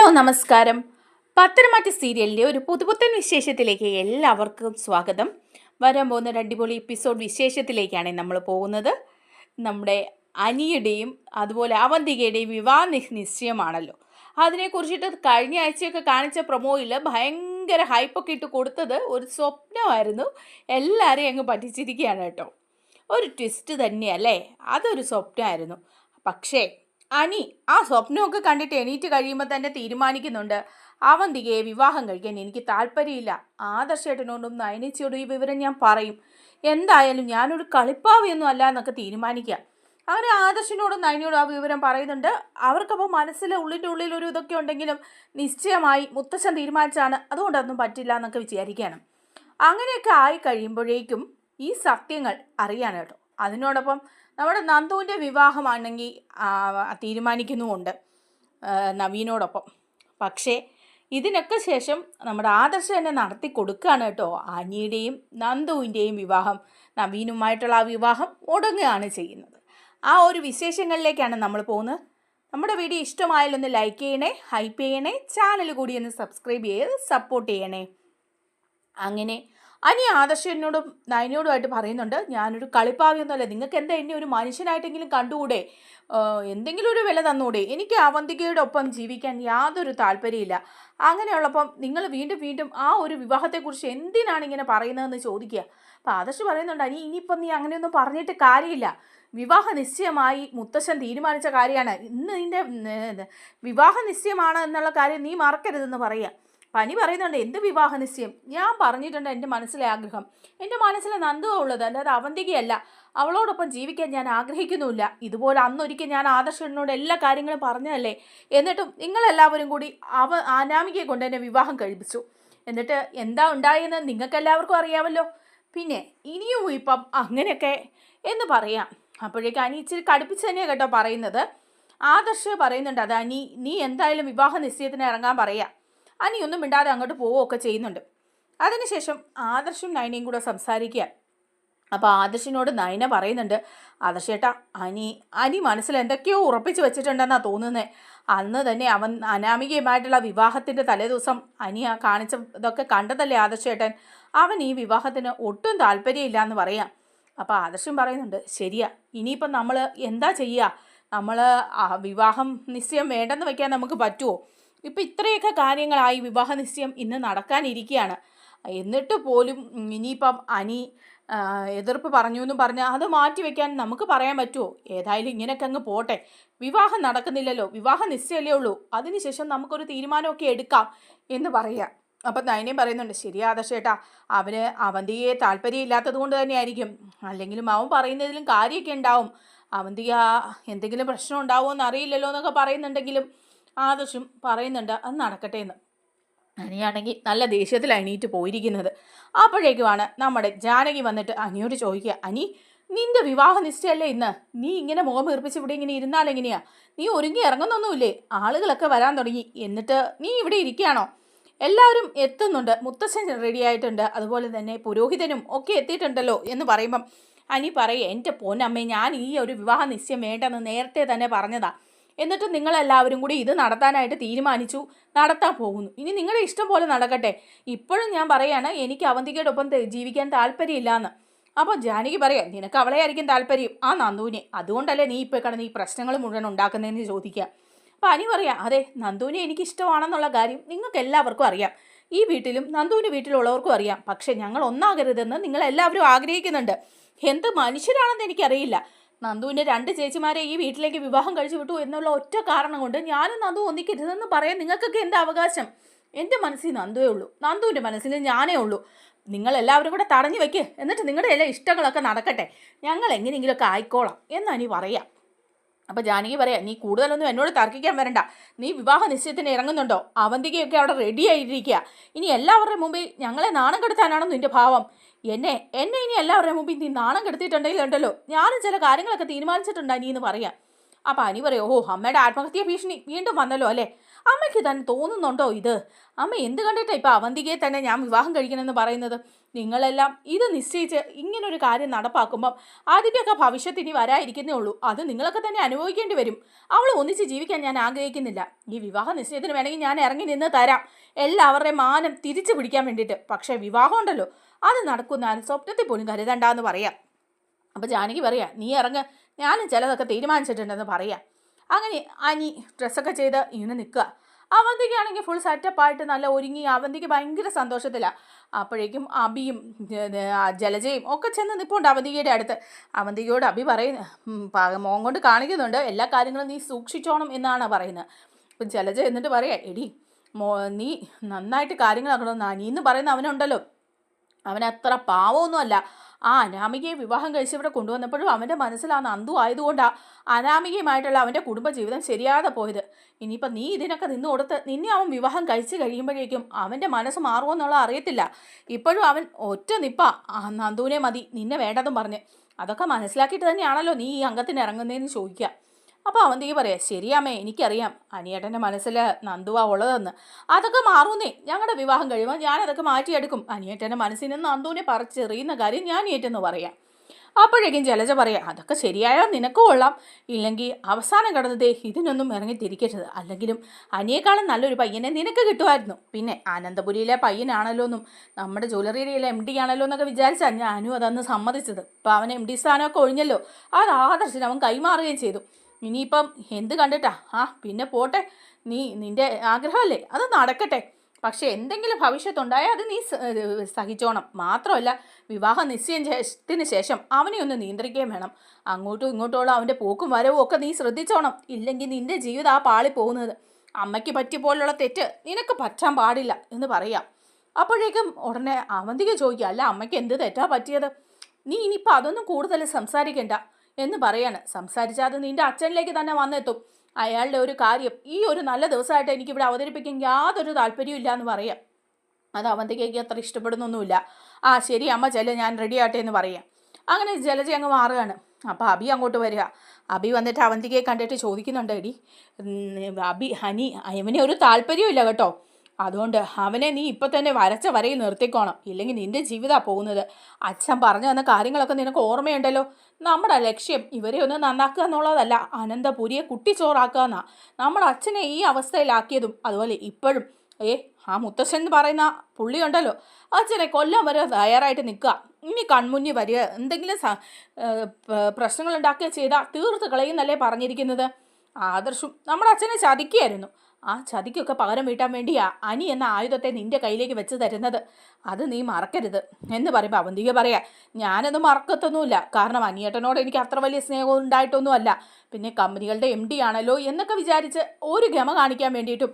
Hello നമസ്കാരം. പത്തനംതിട്ട സീരിയലിൻ്റെ ഒരു പുതുപുത്തൻ വിശേഷത്തിലേക്ക് എല്ലാവർക്കും സ്വാഗതം. വരാൻ പോകുന്ന ഒരു അടിപൊളി എപ്പിസോഡ് വിശേഷത്തിലേക്കാണ് നമ്മൾ പോകുന്നത്. നമ്മുടെ അനിയുടെയും അതുപോലെ അവന്തികയുടെയും വിവാഹ നിശ്ചയമാണല്ലോ. അതിനെക്കുറിച്ചിട്ട് കഴിഞ്ഞ ആഴ്ചയൊക്കെ കാണിച്ച പ്രൊമോയിൽ ഭയങ്കര ഹൈപ്പൊക്കെ ഇട്ട് കൊടുത്തത് ഒരു സ്വപ്നമായിരുന്നു. എല്ലാവരെയും അങ്ങ് പറ്റിച്ചിരിക്കുകയാണ് കേട്ടോ. ഒരു ട്വിസ്റ്റ് തന്നെയല്ലേ, അതൊരു സ്വപ്നമായിരുന്നു. പക്ഷേ അനി ആ സ്വപ്നമൊക്കെ കണ്ടിട്ട് എണീറ്റ് കഴിയുമ്പോൾ തന്നെ തീരുമാനിക്കുന്നുണ്ട്, അവന്തികയെ വിവാഹം കഴിക്കാൻ എനിക്ക് താല്പര്യമില്ല. ആദർശേട്ടനോടും നയനിച്ചയോടും ഈ വിവരം ഞാൻ പറയും, എന്തായാലും ഞാനൊരു കളിപ്പാവയൊന്നും അല്ല എന്നൊക്കെ തീരുമാനിക്കുക. അങ്ങനെ ആദർശനോടും നയനിയോടും ആ വിവരം പറയുന്നുണ്ട്. അവർക്കപ്പോൾ മനസ്സിൽ ഉള്ളിൻ്റെ ഉള്ളിൽ ഒരു ഇതൊക്കെ ഉണ്ടെങ്കിലും നിശ്ചയമായി മുത്തശ്ശൻ തീരുമാനിച്ചാണ്, അതുകൊണ്ടൊന്നും പറ്റില്ല എന്നൊക്കെ വിചാരിക്കുകയാണ്. അങ്ങനെയൊക്കെ ആയി കഴിയുമ്പോഴേക്കും ഈ സത്യങ്ങൾ അറിയാൻ കേട്ടോ. അതിനോടൊപ്പം നമ്മുടെ നന്ദുവിൻ്റെ വിവാഹമാണെങ്കിൽ തീരുമാനിക്കുന്നുമുണ്ട് നവീനോടൊപ്പം. പക്ഷേ ഇതിനൊക്കെ ശേഷം നമ്മുടെ ആദർശം തന്നെ നടത്തി കൊടുക്കുകയാണ് കേട്ടോ. അനിയുടെയും നന്ദുവിൻ്റെയും വിവാഹം, നവീനുമായിട്ടുള്ള ആ വിവാഹം മുടങ്ങുകയാണ് ചെയ്യുന്നത്. ആ ഒരു വിശേഷങ്ങളിലേക്കാണ് നമ്മൾ പോകുന്നത്. നമ്മുടെ വീഡിയോ ഇഷ്ടമായാലൊന്ന് ലൈക്ക് ചെയ്യണേ, ഹൈപ്പ് ചെയ്യണേ, ചാനൽ കൂടി ഒന്ന് സബ്സ്ക്രൈബ് ചെയ്ത് സപ്പോർട്ട് ചെയ്യണേ. അങ്ങനെ അനി ആദർശനോടും നയനോടുമായിട്ട് പറയുന്നുണ്ട്, ഞാനൊരു കളിപ്പാവിയൊന്നുമല്ല, നിങ്ങൾക്ക് എന്താ എന്നെ ഒരു മനുഷ്യനായിട്ടെങ്കിലും കണ്ടുകൂടെ, എന്തെങ്കിലും ഒരു വില തന്നൂടെ, എനിക്ക് അവന്തികയുടെ ഒപ്പം ജീവിക്കാൻ യാതൊരു താല്പര്യമില്ല. അങ്ങനെയുള്ളപ്പം നിങ്ങൾ വീണ്ടും വീണ്ടും ആ ഒരു വിവാഹത്തെക്കുറിച്ച് എന്തിനാണ് ഇങ്ങനെ പറയുന്നതെന്ന് ചോദിക്കുക. അപ്പോൾ ആദർശ് പറയുന്നുണ്ട്, അനി ഇനിയിപ്പം നീ അങ്ങനെയൊന്നും പറഞ്ഞിട്ട് കാര്യമില്ല, വിവാഹ നിശ്ചയമായി മുത്തശ്ശൻ തീരുമാനിച്ച കാര്യമാണ്, ഇന്ന് നിൻ്റെ വിവാഹ നിശ്ചയമാണ് എന്നുള്ള കാര്യം നീ മറക്കരുതെന്ന് പറയുക. പനി പറയുന്നുണ്ട്, എന്ത് വിവാഹ നിശ്ചയം, ഞാൻ പറഞ്ഞിട്ടുണ്ട് എൻ്റെ മനസ്സിലെ ആഗ്രഹം, എൻ്റെ മനസ്സിലെ നന്ദുവാ ഉള്ളത്, അല്ലാതെ അവന്തികയല്ല. അവളോടൊപ്പം ജീവിക്കാൻ ഞാൻ ആഗ്രഹിക്കുന്നുമില്ല. ഇതുപോലെ അന്നൊരിക്കൽ ഞാൻ ആദർശനോട് എല്ലാ കാര്യങ്ങളും പറഞ്ഞതല്ലേ, എന്നിട്ടും നിങ്ങളെല്ലാവരും കൂടി അനാമികയെ കൊണ്ട് എന്നെ വിവാഹം കഴിപ്പിച്ചു. എന്നിട്ട് എന്താ ഉണ്ടായെന്ന് നിങ്ങൾക്കെല്ലാവർക്കും അറിയാമല്ലോ. പിന്നെ ഇനിയും ഇപ്പം അങ്ങനെയൊക്കെ എന്ന് പറയാം. അപ്പോഴേക്കും അനി ഇച്ചിരി കടുപ്പിച്ച് തന്നെയാണ് കേട്ടോ പറയുന്നത്. ആദർശ് പറയുന്നുണ്ട്, അത് അനി നീ എന്തായാലും വിവാഹ നിശ്ചയത്തിന് ഇറങ്ങാൻ പറയാം. അനിയൊന്നും മിണ്ടാതെ അങ്ങോട്ട് പോവുകയൊക്കെ ചെയ്യുന്നുണ്ട്. അതിനുശേഷം ആദർശും നയനയും കൂടെ സംസാരിക്കുക. അപ്പോൾ ആദർശിനോട് നയന പറയുന്നുണ്ട്, ആദർശേട്ടാ, അനി മനസ്സിൽ എന്തൊക്കെയോ ഉറപ്പിച്ച് വെച്ചിട്ടുണ്ടെന്നാണ് തോന്നുന്നത്. അന്ന് തന്നെ അവൻ അനാമികയുമായിട്ടുള്ള വിവാഹത്തിൻ്റെ തലേദിവസം അനി കാണിച്ച ഇതൊക്കെ കണ്ടതല്ലേ ആദർശേട്ടൻ, അവൻ ഈ വിവാഹത്തിന് ഒട്ടും താല്പര്യമില്ല എന്ന് പറയാം. അപ്പോൾ ആദർശം പറയുന്നുണ്ട്, ശരിയാ, ഇനിയിപ്പം നമ്മൾ എന്താ ചെയ്യുക, നമ്മൾ വിവാഹം നിശ്ചയം വേണ്ടെന്ന് വയ്ക്കാൻ നമുക്ക് പറ്റുമോ? ഇപ്പം ഇത്രയൊക്കെ കാര്യങ്ങളായി വിവാഹ നിശ്ചയം ഇന്ന് നടക്കാനിരിക്കുകയാണ്. എന്നിട്ട് പോലും ഇനിയിപ്പം അനി എതിർപ്പ് പറഞ്ഞു എന്നും പറഞ്ഞാൽ അത് മാറ്റിവെക്കാൻ നമുക്ക് പറയാൻ പറ്റുമോ? ഏതായാലും ഇങ്ങനെയൊക്കെ അങ്ങ് പോട്ടെ, വിവാഹം നടക്കുന്നില്ലല്ലോ, വിവാഹ നിശ്ചയമല്ലേ ഉള്ളൂ, അതിനുശേഷം നമുക്കൊരു തീരുമാനമൊക്കെ എടുക്കാം എന്ന് പറയുക. അപ്പം നയനയും പറയുന്നുണ്ട്, ശരിയാ ആദർശേട്ടാ, അവന് അവന്തികയെ താല്പര്യമില്ലാത്തത് കൊണ്ട് തന്നെയായിരിക്കും, അല്ലെങ്കിലും അവൻ പറയുന്നതിലും കാര്യമൊക്കെ ഉണ്ടാവും, അവന്തിക എന്തെങ്കിലും പ്രശ്നം ഉണ്ടാവുമോ എന്ന് അറിയില്ലല്ലോ എന്നൊക്കെ പറയുന്നുണ്ടെങ്കിലും ആദർശം പറയുന്നുണ്ട് അത് നടക്കട്ടെ എന്ന്. അനിയാണെങ്കിൽ നല്ല ദേഷ്യത്തിൽ അനിയിട്ട് പോയിരിക്കുന്നത്. അപ്പോഴേക്കുമാണ് നമ്മുടെ ജാനകി വന്നിട്ട് അനിയോട് ചോദിക്കുക, അനി നിന്റെ വിവാഹ നിശ്ചയമല്ലേ ഇന്ന്, നീ ഇങ്ങനെ മുഖം വീർപ്പിച്ച് ഇവിടെ ഇങ്ങനെ ഇരുന്നാലെങ്ങനെയാ, നീ ഒരുങ്ങി ഇറങ്ങുന്നൊന്നുമില്ലേ, ആളുകളൊക്കെ വരാൻ തുടങ്ങി, എന്നിട്ട് നീ ഇവിടെ ഇരിക്കുകയാണോ? എല്ലാവരും എത്തുന്നുണ്ട്, മുത്തശ്ശൻ റെഡി ആയിട്ടുണ്ട്, അതുപോലെ തന്നെ പുരോഹിതനും ഒക്കെ എത്തിയിട്ടുണ്ടല്ലോ എന്ന് പറയുമ്പം അനി പറയേ, എൻ്റെ പൊന്നമ്മേ, ഞാൻ ഈ ഒരു വിവാഹ നിശ്ചയം വേണ്ടെന്ന് നേരത്തെ തന്നെ പറഞ്ഞതാ, എന്നിട്ട് നിങ്ങളെല്ലാവരും കൂടി ഇത് നടത്താനായിട്ട് തീരുമാനിച്ചു, നടത്താൻ പോകുന്നു, ഇനി നിങ്ങളുടെ ഇഷ്ടം പോലെ നടക്കട്ടെ. ഇപ്പോഴും ഞാൻ പറയുകയാണ്, എനിക്ക് അവന്തികയുടെ ഒപ്പം ജീവിക്കാൻ താല്പര്യമില്ല എന്ന്. അപ്പോൾ ജാനകി പറയാം, നിനക്ക് അവളെ ആയിരിക്കും താല്പര്യം, ആ നന്ദുവിനെ, അതുകൊണ്ടല്ലേ നീ ഇപ്പോൾ കിടന്ന് ഈ പ്രശ്നങ്ങൾ മുഴുവൻ ഉണ്ടാക്കുന്നതെന്ന് ചോദിക്കുക. അപ്പോൾ അനി പറയാം, അതെ, നന്ദുവിനെ എനിക്ക് ഇഷ്ടമാണെന്നുള്ള കാര്യം നിങ്ങൾക്ക് എല്ലാവർക്കും അറിയാം, ഈ വീട്ടിലും നന്ദുവിൻ്റെ വീട്ടിലുള്ളവർക്കും അറിയാം. പക്ഷേ ഞങ്ങൾ ഒന്നാകരുതെന്ന് നിങ്ങളെല്ലാവരും ആഗ്രഹിക്കുന്നുണ്ട്. എന്ത് മനുഷ്യരാണെന്ന് എനിക്കറിയില്ല, നന്ദുവിൻ്റെ 2 ചേച്ചിമാരെ ഈ വീട്ടിലേക്ക് വിവാഹം കഴിച്ചു വിട്ടു എന്നുള്ള ഒറ്റ കാരണം കൊണ്ട് ഞാനും നന്ദു ഒന്നിക്കരുതെന്ന് പറയാൻ നിങ്ങൾക്കൊക്കെ എന്താ അവകാശം? എൻ്റെ മനസ്സിൽ നന്ദുവേ ഉള്ളൂ, നന്ദുവിൻ്റെ മനസ്സിൽ ഞാനേ ഉള്ളൂ. നിങ്ങളെല്ലാവരും കൂടെ തടഞ്ഞു വയ്ക്കുക, എന്നിട്ട് നിങ്ങളുടെ എല്ലാ ഇഷ്ടങ്ങളൊക്കെ നടക്കട്ടെ, ഞങ്ങൾ എങ്ങനെയെങ്കിലുമൊക്കെ ആയിക്കോളാം എന്നാണ് നീ പറയാം. അപ്പോൾ ജാനകി പറയാം, നീ കൂടുതലൊന്നും എന്നോട് തർക്കിക്കാൻ വരണ്ട, നീ വിവാഹ നിശ്ചയത്തിന് ഇറങ്ങുന്നുണ്ടോ? അവന്തികയൊക്കെ അവിടെ റെഡി ആയിരിക്കുക, ഇനി എല്ലാവരുടെയും മുമ്പിൽ ഞങ്ങളെ നാണം കെടുത്താനാണോ നിൻ്റെ ഭാവം? എന്നെ ഇനി എല്ലാവരുടെയും മുമ്പിൽ നീ നാണം കെടുത്തിട്ടുണ്ടെങ്കിൽ ഉണ്ടല്ലോ, ഞാനും ചില കാര്യങ്ങളൊക്കെ തീരുമാനിച്ചിട്ടുണ്ട് അനി എന്ന് പറയാം. അപ്പോൾ അനി പറയും, ഓ, അമ്മയുടെ ആത്മഹത്യാ ഭീഷണി വീണ്ടും വന്നല്ലോ അല്ലേ, അമ്മയ്ക്ക് തന്നെ തോന്നുന്നുണ്ടോ ഇത്? അമ്മ എന്ത് കണ്ടിട്ടാണ് ഇപ്പം അവന്തികയെ തന്നെ ഞാൻ വിവാഹം കഴിക്കണമെന്ന് പറയുന്നത്? നിങ്ങളെല്ലാം ഇത് നിശ്ചയിച്ച് ഇങ്ങനൊരു കാര്യം നടപ്പാക്കുമ്പം അതിൻ്റെയൊക്കെ ഭവിഷ്യത്ത് ഇനി വരാതിരിക്കുന്നേ ഉള്ളൂ. അത് നിങ്ങളൊക്കെ തന്നെ അനുഭവിക്കേണ്ടി വരും. അവൾ ഒന്നിച്ച് ജീവിക്കാൻ ഞാൻ ആഗ്രഹിക്കുന്നില്ല. ഈ വിവാഹ നിശ്ചയത്തിന് വേണമെങ്കിൽ ഞാൻ ഇറങ്ങി നിന്ന് തരാം, എല്ലാവരുടെയും മാനം തിരിച്ചു പിടിക്കാൻ വേണ്ടിയിട്ട്. പക്ഷേ വിവാഹം ഉണ്ടല്ലോ, അത് നടക്കുന്ന സ്വപ്നത്തിൽ പോലും കരുതണ്ടെന്ന് പറയാം. അപ്പോൾ ജാനകി പറയാം, നീ ഇറങ്ങ്, ഞാനും ചിലതൊക്കെ തീരുമാനിച്ചിട്ടുണ്ടെന്ന് പറയാം. അങ്ങനെ അനി ഡ്രസ്സൊക്കെ ചെയ്ത് ഇങ്ങനെ നിൽക്കുക. അവന്തിക്കാണെങ്കിൽ ഫുൾ സെറ്റപ്പായിട്ട് നല്ല ഒരുങ്ങി. അവന്തിക്ക് ഭയങ്കര സന്തോഷത്തിലാണ്. അപ്പോഴേക്കും അബിയും ജലജയും ഒക്കെ ചെന്ന് നിൽപ്പുണ്ട് അവന്തികയുടെ അടുത്ത്. അവന്തികയോട് അബി പറയുന്നു, മോൻ കൊണ്ട് കാണിക്കുന്നുണ്ട്, എല്ലാ കാര്യങ്ങളും നീ സൂക്ഷിച്ചോണം എന്നാണ് പറയുന്നത്. അപ്പം ജലജ എന്നിട്ട് പറയാം, എടി നീ നന്നായിട്ട് കാര്യങ്ങളാക്കണം. നീ എന്ന് പറയുന്ന അവനുണ്ടല്ലോ, അവനത്ര പാവമൊന്നുമല്ല. അനാമികയെ വിവാഹം കഴിച്ചിവിടെ കൊണ്ടുവന്നപ്പോഴും അവൻ്റെ മനസ്സിൽ നന്ദു ആയതുകൊണ്ടാണ് അനാമികയുമായിട്ടുള്ള അവൻ്റെ കുടുംബജീവിതം ശരിയാതെ പോയത്. ഇനിയിപ്പം നീ ഇതിനൊക്കെ നിന്ന് കൊടുത്ത് നിന്നെ അവൻ വിവാഹം കഴിച്ച് കഴിയുമ്പോഴേക്കും അവൻ്റെ മനസ്സ് മാറുമോയെന്നുള്ളത് അറിയത്തില്ല. ഇപ്പോഴും അവൻ ഒറ്റ നിപ്പാ നന്ദുവിനെ മതി, നിന്നെ വേണ്ടതും പറഞ്ഞ്. അതൊക്കെ മനസ്സിലാക്കിയിട്ട് തന്നെയാണല്ലോ നീ ഈ അംഗത്തിന് ഇറങ്ങുന്നതെന്ന് ചോദിക്കുക. അപ്പോൾ അവന്തിക്ക് പറയാം, ശരിയാമേ, എനിക്കറിയാം അനിയേട്ടൻ്റെ മനസ്സിൽ നന്ദുവാ ഉള്ളതെന്ന്. അതൊക്കെ മാറുന്നേ, ഞങ്ങളുടെ വിവാഹം കഴിയുമ്പോൾ ഞാനതൊക്കെ മാറ്റിയെടുക്കും. അനിയേട്ടൻ്റെ മനസ്സിൽ നിന്ന് നന്ദുവിനെ പറിച്ചെറിയുന്ന കാര്യം ഞാൻ ഏറ്റെന്ന് പറയാം. അപ്പോഴേക്കും ജലജ പറയാം, അതൊക്കെ ശരിയായോ നിനക്ക് കൊള്ളാം, ഇല്ലെങ്കിൽ അവസാനം കടന്നതേ ഇതിനൊന്നും ഇറങ്ങി തിരിക്കരുത്. അല്ലെങ്കിലും അനിയേക്കാളും നല്ലൊരു പയ്യനെ നിനക്ക് കിട്ടുമായിരുന്നു. പിന്നെ അനന്തപുരിയിലെ പയ്യനാണല്ലോ എന്നും നമ്മുടെ ജ്വല്ലറിയിലെ MD ആണല്ലോ എന്നൊക്കെ വിചാരിച്ചാൽ ഞാനും അതന്ന് സമ്മതിച്ചത്. ഇപ്പം അവൻ MD സ്ഥാനമൊക്കെ ഒഴിഞ്ഞല്ലോ, അത് ആദർശിന് അവൻ കൈമാറുകയും ചെയ്തു. ഇനിയിപ്പം എന്ത് കണ്ടിട്ടാ? പിന്നെ പോട്ടെ, നിൻ്റെ ആഗ്രഹമല്ലേ, അത് നടക്കട്ടെ. പക്ഷേ എന്തെങ്കിലും ഭവിഷ്യത്തുണ്ടായാൽ അത് നീ സഹിച്ചോണം. മാത്രമല്ല, വിവാഹ നിശ്ചയത്തിന് ശേഷം അവനെ ഒന്ന് നിയന്ത്രിക്കുകയും വേണം. അങ്ങോട്ടും ഇങ്ങോട്ടുള്ള അവൻ്റെ പോക്കും വരവും ഒക്കെ നീ ശ്രദ്ധിച്ചോണം. ഇല്ലെങ്കിൽ നിൻ്റെ ജീവിതം പാളി പോകുന്നത്. അമ്മയ്ക്ക് പറ്റിയ പോലുള്ള തെറ്റ് നിനക്ക് പറ്റാൻ പാടില്ല എന്ന് പറയാം. അപ്പോഴേക്കും ഉടനെ അവന്തിക ചോദിക്കുക, അല്ല അമ്മയ്ക്ക് എന്ത് തെറ്റാ പറ്റിയത്? നീ ഇനിയിപ്പോൾ അതൊന്നും കൂടുതൽ സംസാരിക്കണ്ട എന്ന് പറയാണ്. സംസാരിച്ചാൽ അത് നിൻ്റെ അച്ഛനിലേക്ക് തന്നെ വന്നെത്തും. അയാളുടെ ഒരു കാര്യം ഈ ഒരു നല്ല ദിവസമായിട്ട് എനിക്കിവിടെ അവതരിപ്പിക്കാൻ യാതൊരു താല്പര്യവും ഇല്ല എന്ന് പറയാം. അത് അവന്തികയ്ക്ക് അത്ര ഇഷ്ടപ്പെടുന്നൊന്നുമില്ല. ശരി അമ്മ ചെല്ല്, ഞാൻ റെഡി ആട്ടെ എന്ന് പറയാം. അങ്ങനെ ജലജ അങ്ങ് മാറുകയാണ്. അപ്പോൾ അബി അങ്ങോട്ട് വരിക. അബി വന്നിട്ട് അവന്തികയെ കണ്ടിട്ട് ചോദിക്കുന്നുണ്ട്, എടി അബി അവനെ ഒരു താല്പര്യവും ഇല്ല കേട്ടോ, അതുകൊണ്ട് അവനെ നീ ഇപ്പം തന്നെ വരച്ച വരയിൽ നിർത്തിക്കോണം, ഇല്ലെങ്കിൽ നിൻ്റെ ജീവിതമാണ് പോകുന്നത്. അച്ഛൻ പറഞ്ഞു തന്ന കാര്യങ്ങളൊക്കെ നിനക്ക് ഓർമ്മയുണ്ടല്ലോ. നമ്മുടെ ലക്ഷ്യം ഇവരെ ഒന്ന് നന്നാക്കുക എന്നുള്ളതല്ല, അനന്തപുരിയെ കുട്ടിച്ചോറാക്കുക എന്നാണ് നമ്മുടെ അച്ഛനെ ഈ അവസ്ഥയിലാക്കിയതും. അതുപോലെ ഇപ്പോഴും മുത്തശ്ശൻ എന്ന് പറയുന്ന പുള്ളിയുണ്ടല്ലോ, അച്ഛനെ കൊല്ലാൻ വരെ തയ്യാറായിട്ട് നിൽക്കുക. ഇനി കൺമുന്നിൽ വരിക എന്തെങ്കിലും പ്രശ്നങ്ങളുണ്ടാക്കുക ചെയ്താൽ തീർത്ത് കളയുന്നല്ലേ പറഞ്ഞിരിക്കുന്നത്. ആദർശും നമ്മുടെ അച്ഛനെ ചതിക്കുകയായിരുന്നു. ചതിക്കൊക്കെ പകരം വീട്ടാൻ വേണ്ടിയാ അനി എന്ന ആയുധത്തെ നിൻ്റെ കയ്യിലേക്ക് വെച്ച് തരുന്നത്. അത് നീ മറക്കരുത് എന്ന് പറയുമ്പോൾ അവന്തിക പറയാ, ഞാനത് മറക്കത്തൊന്നുമില്ല. കാരണം അനിയേട്ടനോട് എനിക്ക് അത്ര വലിയ സ്നേഹം ഉണ്ടായിട്ടൊന്നുമല്ല. പിന്നെ കമ്പനികളുടെ MD ആണല്ലോ എന്നൊക്കെ വിചാരിച്ച് ഒരു ഗമ കാണിക്കാൻ വേണ്ടിയിട്ടും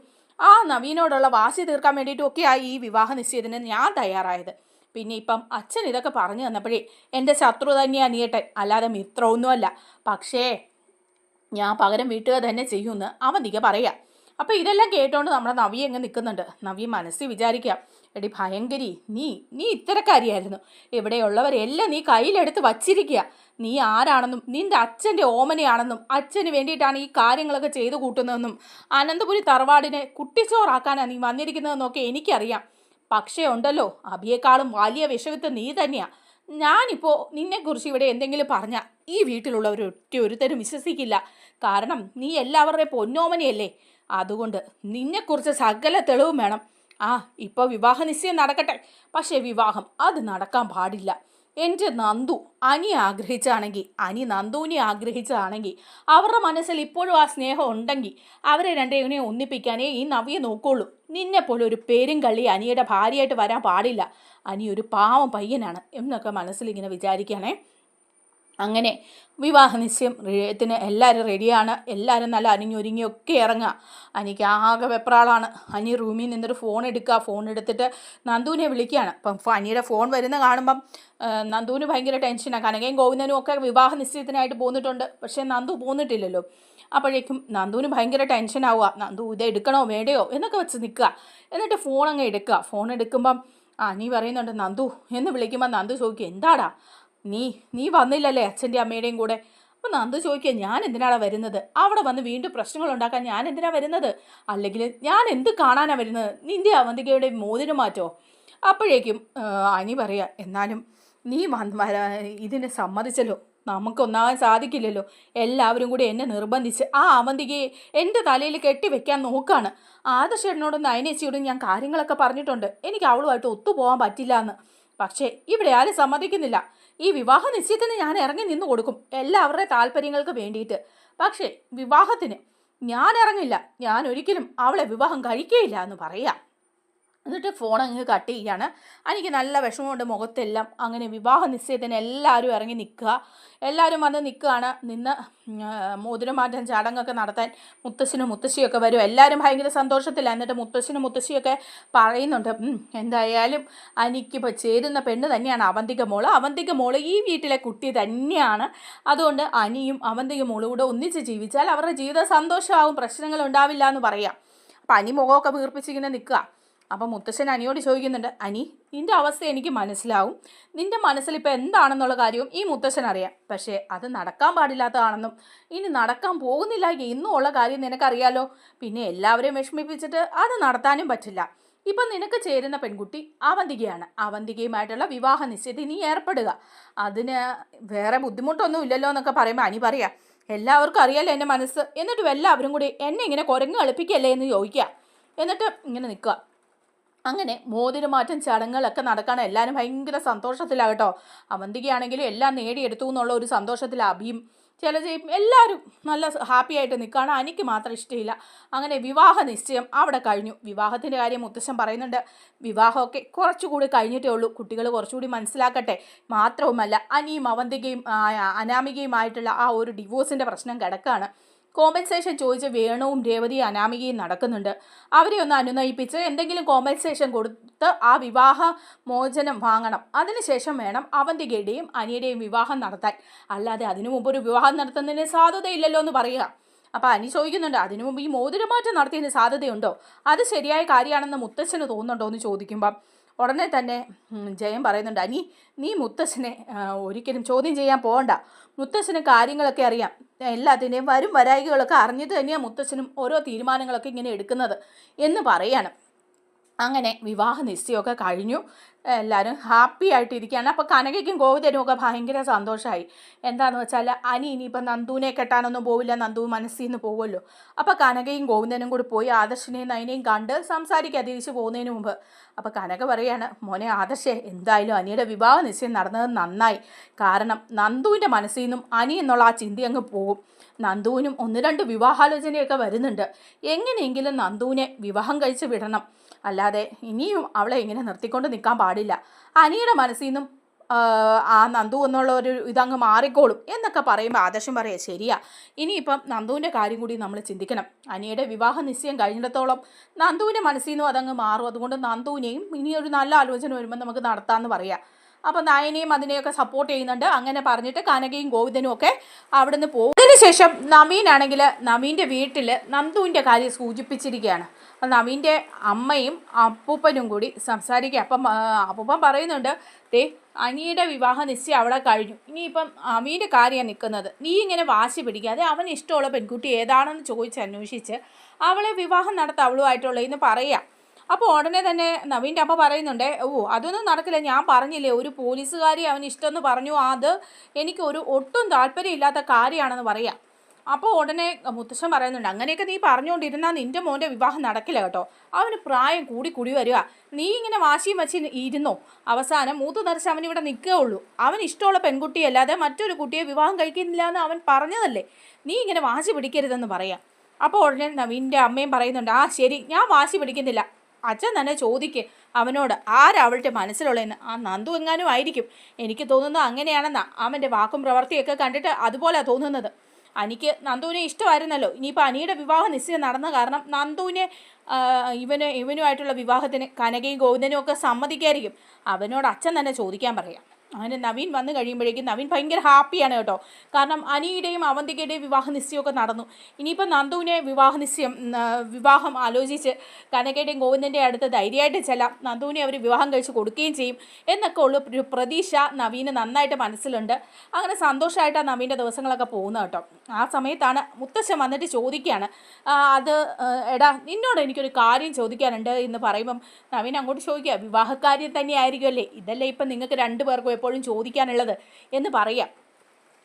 നവീനോടുള്ള വാശി തീർക്കാൻ വേണ്ടിയിട്ടും ഒക്കെയായി ഈ വിവാഹ നിശ്ചയത്തിന് ഞാൻ തയ്യാറായത്. പിന്നെ ഇപ്പം അച്ഛൻ ഇതൊക്കെ പറഞ്ഞു തന്നപ്പോഴേ എൻ്റെ ശത്രു തന്നെയാണ് അനിയേട്ടൻ, അല്ലാതെ മിത്രമൊന്നുമല്ല. പക്ഷേ ഞാൻ പകരം വീട്ടുക തന്നെ ചെയ്യുമെന്ന് അവന്തിക പറയാം. അപ്പോൾ ഇതെല്ലാം കേട്ടോണ്ട് നമ്മുടെ നവി എങ്ങ് നിൽക്കുന്നുണ്ട്. നവി മനസ്സിൽ വിചാരിക്കാം, എടി ഭയങ്കരി, നീ ഇത്തരക്കാരിയായിരുന്നു. ഇവിടെയുള്ളവരെല്ലാം നീ കയ്യിലെടുത്ത് വച്ചിരിക്കുക. നീ ആരാണെന്നും നിൻ്റെ അച്ഛൻ്റെ ഓമനയാണെന്നും അച്ഛന് വേണ്ടിയിട്ടാണ് ഈ കാര്യങ്ങളൊക്കെ ചെയ്തു കൂട്ടുന്നതെന്നും അനന്തപുരി തറവാടിനെ കുട്ടിച്ചോറാക്കാനാണ് നീ വന്നിരിക്കുന്നതെന്നൊക്കെ എനിക്കറിയാം. പക്ഷേ ഉണ്ടല്ലോ, അബിയേക്കാളും വലിയ വിഷവിത്ത് നീ തന്നെയാണ്. ഞാനിപ്പോൾ നിന്നെക്കുറിച്ച് ഇവിടെ എന്തെങ്കിലും പറഞ്ഞാൽ ഈ വീട്ടിലുള്ളവർ ഒരുത്തരും വിശ്വസിക്കില്ല. കാരണം നീ എല്ലാവരുടെയും പൊന്നോമനയല്ലേ. അതുകൊണ്ട് നിന്നെക്കുറിച്ച് സകല തെളിവും വേണം. ഇപ്പോൾ വിവാഹ നിശ്ചയം നടക്കട്ടെ, പക്ഷേ വിവാഹം അത് നടക്കാൻ പാടില്ല. എൻ്റെ നന്ദു അനി നന്ദുവിനെ ആഗ്രഹിച്ചതാണെങ്കിൽ അവരുടെ മനസ്സിൽ ഇപ്പോഴും സ്നേഹം ഉണ്ടെങ്കിൽ അവരെ രണ്ടേനെ ഒന്നിപ്പിക്കാനേ ഈ നവിയെ നോക്കുള്ളൂ. നിന്നെപ്പോലെ ഒരു പേരും കള്ളി അനിയുടെ ഭാര്യയായിട്ട് വരാൻ പാടില്ല. അനി ഒരു പാവം പയ്യനാണ് എന്നൊക്കെ മനസ്സിലിങ്ങനെ വിചാരിക്കുകയാണേ. അങ്ങനെ വിവാഹ നിശ്ചയത്തിന് എല്ലാവരും റെഡിയാണ്. എല്ലാവരും നല്ല അനിഞ്ഞൊരുങ്ങിയൊക്കെ ഇറങ്ങുക. അനിക്ക് ആകെ വെപ്രാളാണ്. അനി റൂമിൽ നിന്നൊരു ഫോൺ എടുത്തിട്ട് നന്ദുവിനെ വിളിക്കുകയാണ്. അപ്പം അനിയുടെ ഫോൺ വരുന്ന കാണുമ്പം നന്ദുവിന് ഭയങ്കര ടെൻഷനാണ്. കനകയും ഗോവിന്ദനും ഒക്കെ വിവാഹ നിശ്ചയത്തിനായിട്ട് പോന്നിട്ടുണ്ട്, പക്ഷേ നന്ദു പോന്നിട്ടില്ലല്ലോ. അപ്പോഴേക്കും നന്ദുവിന് ഭയങ്കര ടെൻഷനാവുക. നന്ദു ഇത് എടുക്കണോ വേണ്ടയോ എന്നൊക്കെ വെച്ച് നിൽക്കുക. എന്നിട്ട് ഫോൺ അങ്ങ് എടുക്കുക. ഫോൺ എടുക്കുമ്പം അനി പറയുന്നുണ്ട് നന്ദു എന്ന് വിളിക്കുമ്പോൾ നന്ദു ചോദിക്കും, എന്താടാ നീ വന്നില്ലല്ലേ അച്ഛൻ്റെ അമ്മയുടെയും കൂടെ? അപ്പം നന്ദു ചോദിക്കുക, ഞാൻ എന്തിനാണ് വരുന്നത്? അവിടെ വന്ന് വീണ്ടും പ്രശ്നങ്ങൾ ഉണ്ടാക്കാൻ ഞാൻ എന്തിനാണ് വരുന്നത്? അല്ലെങ്കിൽ ഞാൻ എന്ത് കാണാനാണ് വരുന്നത്? നിൻ്റെ അവന്തികയുടെ മോതിരം മാറ്റോ? അപ്പോഴേക്കും അനി പറയുക, എന്നാലും നീ ഇതിന് സമ്മതിച്ചല്ലോ, നമുക്കൊന്നാകാൻ സാധിക്കില്ലല്ലോ. എല്ലാവരും കൂടി എന്നെ നിർബന്ധിച്ച് ആ അവന്തികയെ എൻ്റെ തലയിൽ കെട്ടിവെക്കാൻ നോക്കുകയാണ്. ആദർശേട്ടനോടും നയനേച്ചിയോടും ഞാൻ കാര്യങ്ങളൊക്കെ പറഞ്ഞിട്ടുണ്ട്, എനിക്ക് അവളുമായിട്ട് ഒത്തുപോകാൻ പറ്റില്ല എന്ന്. പക്ഷേ ഇവിടെ ആരും സമ്മതിക്കുന്നില്ല. ഈ വിവാഹ നിശ്ചയത്തിന് ഞാൻ ഇറങ്ങി നിന്ന് കൊടുക്കും, എല്ലാവരുടെ താല്പര്യങ്ങൾക്ക് വേണ്ടിയിട്ട്. പക്ഷേ വിവാഹത്തിന് ഞാൻ ഇറങ്ങില്ല, ഞാൻ ഒരിക്കലും അവളെ വിവാഹം കഴിക്കുകയില്ല എന്ന് പറയാം. എന്നിട്ട് ഫോൺ അങ്ങ് കട്ട് ചെയ്യുകയാണ്. എനിക്ക് നല്ല വിഷമമുണ്ട് മുഖത്തെല്ലാം. അങ്ങനെ വിവാഹ നിശ്ചയത്തിന് എല്ലാവരും ഇറങ്ങി നിൽക്കുക, എല്ലാവരും വന്ന് നിൽക്കുകയാണ്. നിന്ന് മോതിരമാറ്റം ചടങ്ങൊക്കെ നടത്താൻ മുത്തശ്ശനും മുത്തശ്ശിയൊക്കെ വരും. എല്ലാവരും ഭയങ്കര സന്തോഷത്തിലാണ്. എന്നിട്ട് മുത്തശ്ശനും മുത്തശ്ശിയൊക്കെ പറയുന്നുണ്ട്, എന്തായാലും എനിക്കിപ്പോൾ ചേരുന്ന പെണ്ണ് തന്നെയാണ് അവന്തിക മോള് ഈ വീട്ടിലെ കുട്ടി തന്നെയാണ്. അതുകൊണ്ട് അനിയും അവന്തിക മോളും കൂടെ ഒന്നിച്ച് ജീവിച്ചാൽ അവരുടെ ജീവിതം സന്തോഷമാവും, പ്രശ്നങ്ങൾ ഉണ്ടാവില്ല എന്ന് പറയാം. അപ്പം അനി മുഖമൊക്കെ വീർപ്പിച്ചിങ്ങനെ നിൽക്കുക. അപ്പം മുത്തശ്ശൻ അനിയോട് ചോദിക്കുന്നുണ്ട്, അനി, നിൻ്റെ അവസ്ഥ എനിക്ക് മനസ്സിലാവും, നിൻ്റെ മനസ്സിലിപ്പോൾ എന്താണെന്നുള്ള കാര്യവും ഈ മുത്തശ്ശൻ അറിയാം. പക്ഷേ അത് നടക്കാൻ പാടില്ലാത്തതാണെന്നും ഇനി നടക്കാൻ പോകുന്നില്ല എന്നും ഉള്ള കാര്യം നിനക്കറിയാലോ. പിന്നെ എല്ലാവരെയും വിഷമിപ്പിച്ചിട്ട് അത് നടത്താനും പറ്റില്ല. ഇപ്പം നിനക്ക് ചേരുന്ന പെൺകുട്ടി അവന്തികയാണ്. അവന്തികയുമായിട്ടുള്ള വിവാഹ നിശ്ചയത്തിൽ നീ ഏർപ്പെടുക, അതിന് വേറെ ബുദ്ധിമുട്ടൊന്നും ഇല്ലല്ലോ എന്നൊക്കെ പറയുമ്പോൾ അനി പറയാം, എല്ലാവർക്കും അറിയാലോ എൻ്റെ മനസ്സ്, എന്നിട്ടും എല്ലാവരും കൂടി എന്നെ ഇങ്ങനെ കുരങ്ങ് കളിപ്പിക്കല്ലേ എന്ന് ചോദിക്കുക. എന്നിട്ട് ഇങ്ങനെ നിൽക്കുക. അങ്ങനെ മോതിരമാറ്റം ചടങ്ങുകളൊക്കെ നടക്കുകയാണ്. എല്ലാവരും ഭയങ്കര സന്തോഷത്തിലാകട്ടോ. അവന്തികയാണെങ്കിലും എല്ലാം നേടിയെടുത്തു എന്നുള്ള ഒരു സന്തോഷത്തിൽ അഭിയും എല്ലാവരും നല്ല ഹാപ്പി ആയിട്ട് നിൽക്കുകയാണ്. എനിക്ക് മാത്രം ഇഷ്ടമില്ല. അങ്ങനെ വിവാഹ നിശ്ചയം അവിടെ കഴിഞ്ഞു. വിവാഹത്തിൻ്റെ കാര്യം മുത്തശ്ശൻ പറയുന്നുണ്ട്, വിവാഹമൊക്കെ കുറച്ചുകൂടി കഴിഞ്ഞിട്ടേ ഉള്ളൂ, കുട്ടികൾ കുറച്ചുകൂടി മനസ്സിലാക്കട്ടെ. മാത്രവുമല്ല അനിയും അവന്തികയും അനാമികയുമായിട്ടുള്ള ആ ഒരു ഡിവോഴ്സിൻ്റെ പ്രശ്നം കിടക്കുകയാണ്. കോമ്പൻസേഷൻ ചോദിച്ച് വേണുവും രേവതിയും അനാമികയും നടക്കുന്നുണ്ട്. അവരെ ഒന്ന് അനുനയിപ്പിച്ച് എന്തെങ്കിലും കോമ്പൻസേഷൻ കൊടുത്ത് ആ വിവാഹ മോചനം വാങ്ങണം. അതിനുശേഷം വേണം അവന്തികയുടെയും അനിയുടെയും വിവാഹം നടത്താൻ. അല്ലാതെ അതിനു മുമ്പ് ഒരു വിവാഹം നടത്തുന്നതിന് സാധ്യതയില്ലല്ലോ എന്ന് പറയുക. അപ്പോൾ അനി ചോദിക്കുന്നുണ്ട്, അതിനു മുമ്പ് ഈ മോതിരമാറ്റം നടത്തിയതിന് സാധ്യതയുണ്ടോ? അത് ശരിയായ കാര്യമാണെന്ന് മുത്തച്ഛന് തോന്നുന്നുണ്ടോ എന്ന് ചോദിക്കുമ്പം ഉടനെ തന്നെ ജയൻ പറയുന്നുണ്ട്, അനി, നീ മുത്തശ്ശനെ ഒരിക്കലും ചോദ്യം ചെയ്യാൻ പോകണ്ട. മുത്തശ്ശന് കാര്യങ്ങളൊക്കെ അറിയാം, എല്ലാത്തിൻ്റെയും വരായികളൊക്കെ അറിഞ്ഞിട്ട് തന്നെയാണ് മുത്തശ്ശനും ഓരോ തീരുമാനങ്ങളൊക്കെ ഇങ്ങനെ എടുക്കുന്നത് എന്ന് പറയാണ്. അങ്ങനെ വിവാഹ നിശ്ചയമൊക്കെ കഴിഞ്ഞു. എല്ലാവരും ഹാപ്പി ആയിട്ടിരിക്കുകയാണ്. അപ്പോൾ കനകയ്ക്കും ഗോവിന്ദനും ഒക്കെ ഭയങ്കര സന്തോഷമായി. എന്താണെന്ന് വെച്ചാൽ അനി ഇനിയിപ്പം നന്ദുവിനെ കെട്ടാനൊന്നും പോവില്ല, നന്ദു മനസ്സിൽ നിന്ന് പോകുമല്ലോ. അപ്പോൾ കനകയും ഗോവിന്ദനും കൂടി പോയി ആദർശിനെയും നയനെയും കണ്ട് സംസാരിക്കുക തിരിച്ചു പോകുന്നതിന് മുമ്പ്. അപ്പോൾ കനക പറയാണ്, മോനെ ആദർശേ, എന്തായാലും അനിയുടെ വിവാഹ നിശ്ചയം നടന്നത് നന്നായി. കാരണം നന്ദുവിൻ്റെ മനസ്സിൽ നിന്നും അനി എന്നുള്ള ആ ചിന്ത അങ്ങ് പോകും. നന്ദുവിനും 1-2 വിവാഹാലോചനയൊക്കെ വരുന്നുണ്ട്. എങ്ങനെയെങ്കിലും നന്ദുവിനെ വിവാഹം കഴിച്ച് വിടണം, അല്ലാതെ ഇനിയും അവളെ ഇങ്ങനെ നിർത്തിക്കൊണ്ട് നിൽക്കാൻ പാടില്ല. അനിയുടെ മനസ്സിൽ നിന്നും ആ നന്ദു എന്നുള്ള ഒരു ഇതങ്ങ് മാറിക്കോളും എന്നൊക്കെ പറയുമ്പോൾ ആദർശം പറയുക, ശരിയാ, ഇനിയിപ്പം നന്ദുവിൻ്റെ കാര്യം കൂടി നമ്മൾ ചിന്തിക്കണം. അനിയുടെ വിവാഹ നിശ്ചയം കഴിഞ്ഞിടത്തോളം നന്ദുവിൻ്റെ മനസ്സിൽ നിന്നും അതങ്ങ് മാറും. അതുകൊണ്ട് നന്ദുവിനെയും ഇനിയൊരു നല്ല ആലോചന വരുമ്പോൾ നമുക്ക് നടത്താമെന്ന് പറയാം. അപ്പോൾ നയനെയും അതിനെയൊക്കെ സപ്പോർട്ട് ചെയ്യുന്നുണ്ട്. അങ്ങനെ പറഞ്ഞിട്ട് കനകയും ഗോവിന്ദനും ഒക്കെ അവിടെ നിന്ന് പോകും. അതിനുശേഷം നവീനാണെങ്കിൽ നവീൻ്റെ വീട്ടിൽ നന്ദുവിൻ്റെ കാര്യം സൂചിപ്പിച്ചിരിക്കുകയാണ്. അപ്പം നവീൻ്റെ അമ്മയും അപ്പൂപ്പനും കൂടി സംസാരിക്കുക. അപ്പം അപ്പൂപ്പൻ പറയുന്നുണ്ട്, അനിയുടെ വിവാഹ നിശ്ചയം അവിടെ കഴിഞ്ഞു, ഇനിയിപ്പം നവീൻ്റെ കാര്യമാണ് നിൽക്കുന്നത്. നീ ഇങ്ങനെ വാശി പിടിക്കാതെ അവന് ഇഷ്ടമുള്ള പെൺകുട്ടി ഏതാണെന്ന് ചോദിച്ച് അന്വേഷിച്ച് അവളെ വിവാഹം നടത്താം അവളുമായിട്ടുള്ളതെന്ന് പറയാം. അപ്പോൾ ഉടനെ തന്നെ നവീൻ്റെ അമ്മ പറയുന്നുണ്ട്, അതൊന്നും നടക്കില്ല, ഞാൻ പറഞ്ഞില്ലേ ഒരു പോലീസുകാരി അവന് ഇഷ്ടമെന്ന് പറഞ്ഞു, അത് എനിക്ക് ഒട്ടും താല്പര്യമില്ലാത്ത കാര്യമാണെന്ന് പറയാം. അപ്പോൾ ഉടനെ മുത്തശ്ശൻ പറയുന്നുണ്ട്, അങ്ങനെയൊക്കെ നീ പറഞ്ഞുകൊണ്ടിരുന്നാൽ നിൻ്റെ മോൻ്റെ വിവാഹം നടക്കില്ല കേട്ടോ, അവന് പ്രായം കൂടി വരിക, നീ ഇങ്ങനെ വാശിയും വച്ച് ഇരുന്നോ, അവസാനം മൂത്ത് തെറിച്ച് അവനിവിടെ നിൽക്കുകയുള്ളൂ. അവൻ ഇഷ്ടമുള്ള പെൺകുട്ടിയല്ലാതെ മറ്റൊരു കുട്ടിയെ വിവാഹം കഴിക്കുന്നില്ല എന്ന് അവൻ പറഞ്ഞതല്ലേ, നീ ഇങ്ങനെ വാശി പിടിക്കരുതെന്ന് പറയാം. അപ്പോൾ ഉടനെ നവീൻ്റെ അമ്മയും പറയുന്നുണ്ട്, ശരി, ഞാൻ വാശി പിടിക്കുന്നില്ല, അച്ഛൻ തന്നെ ചോദിക്ക് അവനോട് ആരാ അവളുടെ മനസ്സിലുള്ളതെന്ന്. ആ നന്ദു എങ്ങാനും ആയിരിക്കും, എനിക്ക് തോന്നുന്നത് അങ്ങനെയാണെന്നാണ്, അവൻ്റെ വാക്കും പ്രവൃത്തിയൊക്കെ കണ്ടിട്ട് അതുപോലെയാണ് തോന്നുന്നത്. എനിക്ക് നന്ദുവിനെ ഇഷ്ടമായിരുന്നല്ലോ, ഇനിയിപ്പോൾ അനിയുടെ വിവാഹ നിശ്ചയം നടന്ന കാരണം നന്ദുവിനെ ഇവനുമായിട്ടുള്ള വിവാഹത്തിന് കനകയും ഗോവിന്ദനും ഒക്കെ സമ്മതിക്കായിരിക്കും. അവനോട് അച്ഛൻ തന്നെ ചോദിക്കാൻ പറയാം. അങ്ങനെ നവീൻ വന്നു കഴിയുമ്പോഴേക്കും നവീൻ ഭയങ്കര ഹാപ്പിയാണ് കേട്ടോ. കാരണം അനിയുടെയും അവന്തികയുടെയും വിവാഹ നിശ്ചയമൊക്കെ നടന്നു. ഇനിയിപ്പോൾ നന്ദുവിനെ വിവാഹം ആലോചിച്ച് കനകയുടെയും ഗോവിന്ദൻ്റെയും അടുത്ത് ധൈര്യമായിട്ട് ചെല്ലാം, നന്ദുവിനെ അവർ വിവാഹം കഴിച്ച് കൊടുക്കുകയും ചെയ്യും എന്നൊക്കെ ഉള്ള ഒരു പ്രതീക്ഷ നവീന് നന്നായിട്ട് മനസ്സിലുണ്ട്. അങ്ങനെ സന്തോഷമായിട്ടാണ് നവീൻ്റെ ദിവസങ്ങളൊക്കെ പോകുന്നത് കേട്ടോ. ആ സമയത്താണ് മുത്തശ്ശൻ വന്നിട്ട് ചോദിക്കുകയാണ്, അത് എടാ നിന്നോട് എനിക്കൊരു കാര്യം ചോദിക്കാനുണ്ട് എന്ന് പറയുമ്പം നവീൻ അങ്ങോട്ട് ചോദിക്കുക, വിവാഹക്കാര്യം തന്നെ ആയിരിക്കുമല്ലേ, ഇതല്ലേ ഇപ്പം നിങ്ങൾക്ക് രണ്ടുപേർക്കും എപ്പോഴും ചോദിക്കാനുള്ളത് എന്ന് പറയാം.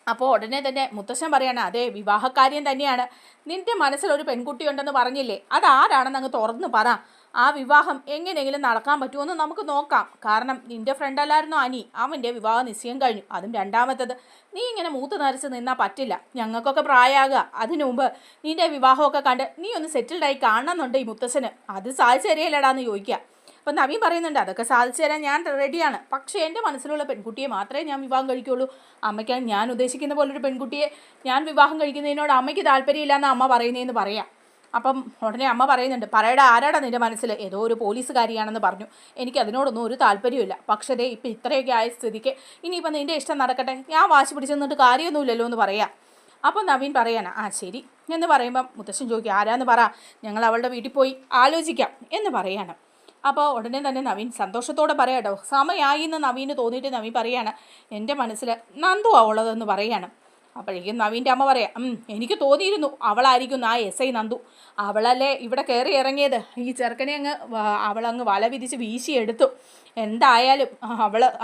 അപ്പോൾ ഉടനെ തന്നെ മുത്തശ്ശൻ പറയാണ്, അതെ വിവാഹക്കാര്യം തന്നെയാണ്. നിൻ്റെ മനസ്സിലൊരു പെൺകുട്ടിയുണ്ടെന്ന് പറഞ്ഞില്ലേ, അതാരാണെന്ന് അങ്ങ് തുറന്ന് പറ. ആ വിവാഹം എങ്ങനെയെങ്കിലും നടക്കാൻ പറ്റുമെന്ന് നമുക്ക് നോക്കാം. കാരണം നിൻ്റെ ഫ്രണ്ടല്ലായിരുന്നോ അനി, അവൻ്റെ വിവാഹ നിശ്ചയം കഴിഞ്ഞു, അതും രണ്ടാമത്തത്. നീ ഇങ്ങനെ മൂത്ത് നരച്ച് നിന്നാൽ പറ്റില്ല, ഞങ്ങൾക്കൊക്കെ പ്രായമാകുക. അതിനു മുമ്പ് നിൻ്റെ വിവാഹമൊക്കെ കണ്ട് നീ ഒന്ന് സെറ്റിൽഡായി കാണണമെന്നുണ്ട് ഈ മുത്തശ്ശന്. അത് സാധിച്ചു തരികയില്ലടാന്ന് ചോദിക്കുക. അപ്പം നവീൻ പറയുന്നുണ്ട്, അതൊക്കെ സാധിച്ചു തരാൻ ഞാൻ റെഡിയാണ്, പക്ഷേ എൻ്റെ മനസ്സിലുള്ള പെൺകുട്ടിയെ മാത്രമേ ഞാൻ വിവാഹം കഴിക്കുകയുള്ളൂ. അമ്മയ്ക്ക് ഞാൻ ഉദ്ദേശിക്കുന്ന പോലൊരു പെൺകുട്ടിയെ ഞാൻ വിവാഹം കഴിക്കുന്നതിനോട് അമ്മയ്ക്ക് താല്പര്യമില്ലയെന്ന് അമ്മ പറയുന്നതെന്ന് പറയാം. അപ്പം ഉടനെ അമ്മ പറയുന്നുണ്ട്, പറയടാ ആരാടാ നിൻ്റെ മനസ്സിൽ? ഏതോ ഒരു പോലീസുകാരിയാണെന്ന് പറഞ്ഞു, എനിക്ക് അതിനോടൊന്നും ഒരു താല്പര്യമില്ല. പക്ഷേ ദേ ഇപ്പം ഇത്രയൊക്കെ ആയ സ്ഥിതിക്ക് ഇനിയിപ്പം നിൻ്റെ ഇഷ്ടം നടക്കട്ടെ, ഞാൻ വാശി പിടിച്ചു നിന്നിട്ട് കാര്യമൊന്നുമില്ലല്ലോ എന്ന് പറയാം. അപ്പം നവീൻ പറയാനാ, ശരി എന്ന് പറയുമ്പം മുത്തശ്ശൻ ചോദിക്കും, ആരാന്ന് പറ, ഞങ്ങൾ അവളുടെ വീട്ടിൽ പോയി ആലോചിക്കാം എന്ന് പറയാണ്. അപ്പോൾ ഉടനെ തന്നെ നവീൻ സന്തോഷത്തോടെ പറയാട്ടോ, സമയമായി എന്ന് നവീന് തോന്നിയിട്ട് നവീൻ പറയാണ്, എൻ്റെ മനസ്സിൽ നന്ദു ഉള്ളതെന്ന് പറയാണ്. അപ്പോഴേക്കും നവീൻ്റെ അമ്മ പറയാം, എനിക്ക് തോന്നിയിരുന്നു അവളായിരിക്കും ആ SI നന്ദു, അവളല്ലേ ഇവിടെ കയറി ഇറങ്ങിയത്. ഈ ചെറുക്കനെ അവളങ്ങ് വല വിധിച്ച് വീശിയെടുത്തു. എന്തായാലും